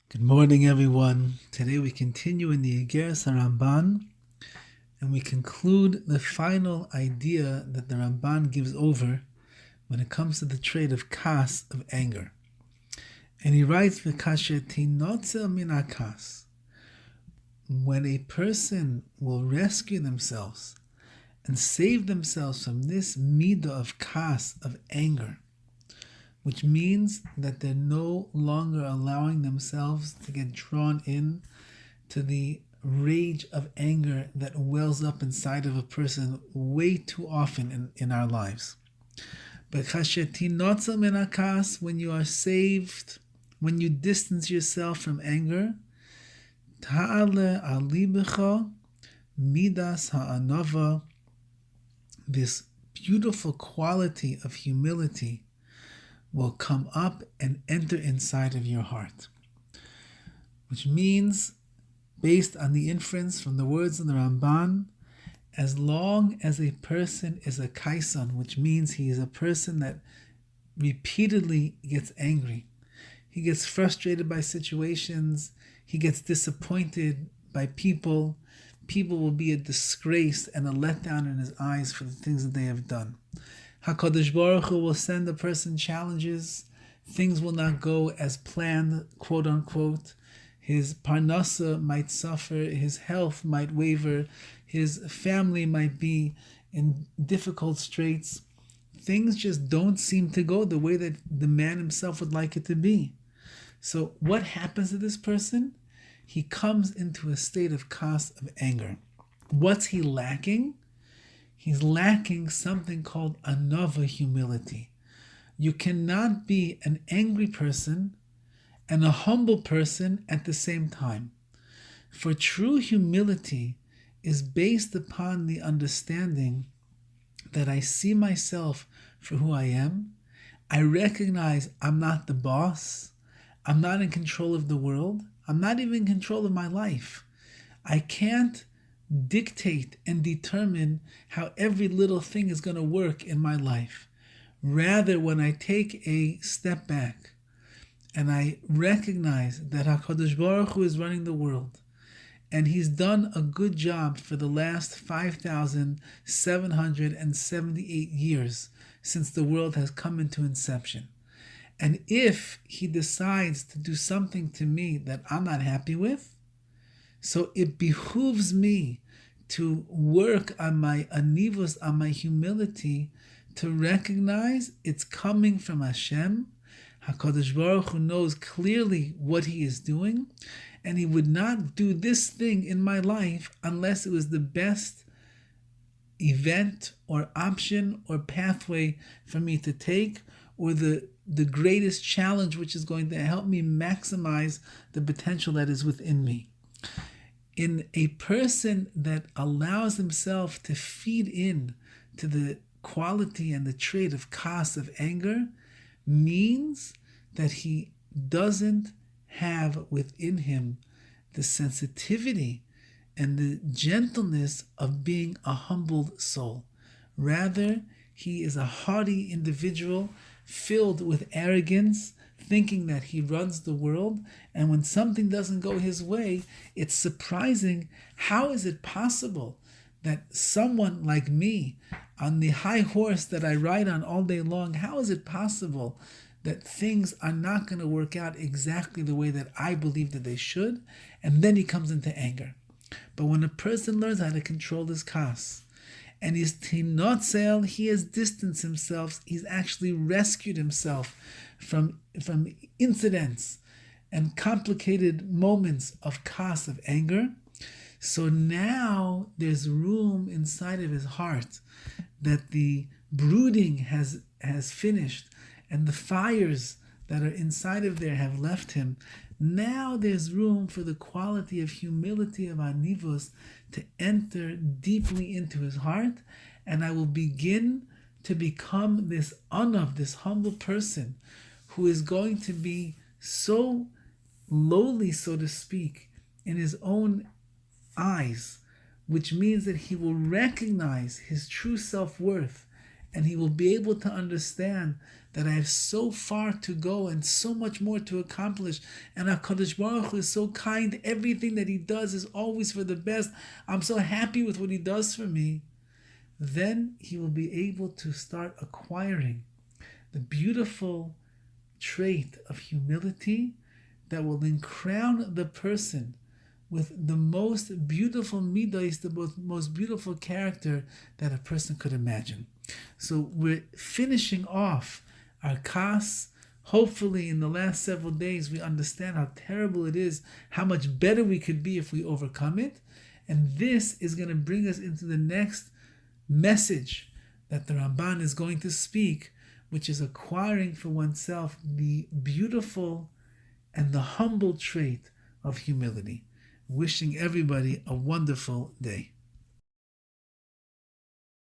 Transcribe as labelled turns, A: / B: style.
A: Good morning, everyone. Today we continue in the Iggeres HaRamban, and we conclude the final idea that the Ramban gives over when it comes to the trait of kas, of anger. And he writes, "V'kasher tinotzel min hakas." When a person will rescue themselves and save themselves from this midah of kas, of anger, which means that they're no longer allowing themselves to get drawn in to the rage of anger that wells up inside of a person way too often in our lives. But when you are saved, when you distance yourself from anger, midas ha'anava, this beautiful quality of humility will come up and enter inside of your heart. Which means, based on the inference from the words of the Ramban, as long as a person is a kaisan, which means he is a person that repeatedly gets angry, he gets frustrated by situations, he gets disappointed by people will be a disgrace and a letdown in his eyes for the things that they have done. HaKadosh Baruch Hu will send a person challenges, things will not go as planned, quote unquote. His parnasa might suffer, his health might waver, his family might be in difficult straits. Things just don't seem to go the way that the man himself would like it to be. So what happens to this person? He comes into a state of kas, of anger. What's he lacking? He's lacking something called anava, humility. You cannot be an angry person and a humble person at the same time. For true humility is based upon the understanding that I see myself for who I am. I recognize I'm not the boss. I'm not in control of the world. I'm not even in control of my life. I can't dictate and determine how every little thing is going to work in my life. Rather, when I take a step back and I recognize that HaKadosh Baruch Hu is running the world, and he's done a good job for the last 5,778 years since the world has come into inception. And if he decides to do something to me that I'm not happy with, so it behooves me to work on my anivos, on my humility, to recognize it's coming from Hashem. HaKadosh Baruch Hu knows clearly what he is doing, and he would not do this thing in my life unless it was the best event or option or pathway for me to take, or the greatest challenge which is going to help me maximize the potential that is within me. In a person that allows himself to feed in to the quality and the trait of kas, of anger, means that he doesn't have within him the sensitivity and the gentleness of being a humbled soul. Rather, he is a haughty individual filled with arrogance, thinking that he runs the world, and when something doesn't go his way, it's surprising. How is it possible that someone like me, on the high horse that I ride on all day long, how is it possible that things are not going to work out exactly the way that I believe that they should? And then he comes into anger. But when a person learns how to control his kas, and he's tinotzel, he has distanced himself, he's actually rescued himself from incidents and complicated moments of kas, of anger. So now there's room inside of his heart that the brooding has finished and the fires that are inside of there have left him. Now there's room for the quality of humility of anivos to enter deeply into his heart, and I will begin to become this anav, this humble person who is going to be so lowly, so to speak, in his own eyes, which means that he will recognize his true self-worth, and he will be able to understand that I have so far to go and so much more to accomplish. And HaKadosh Baruch Hu is so kind. Everything that He does is always for the best. I'm so happy with what He does for me. Then he will be able to start acquiring the beautiful trait of humility that will then crown the person with the most beautiful midos, the most beautiful character that a person could imagine. So we're finishing off our kas. Hopefully in the last several days we understand how terrible it is, how much better we could be if we overcome it. And this is going to bring us into the next message that the Ramban is going to speak, which is acquiring for oneself the beautiful and the humble trait of humility. Wishing everybody a wonderful day.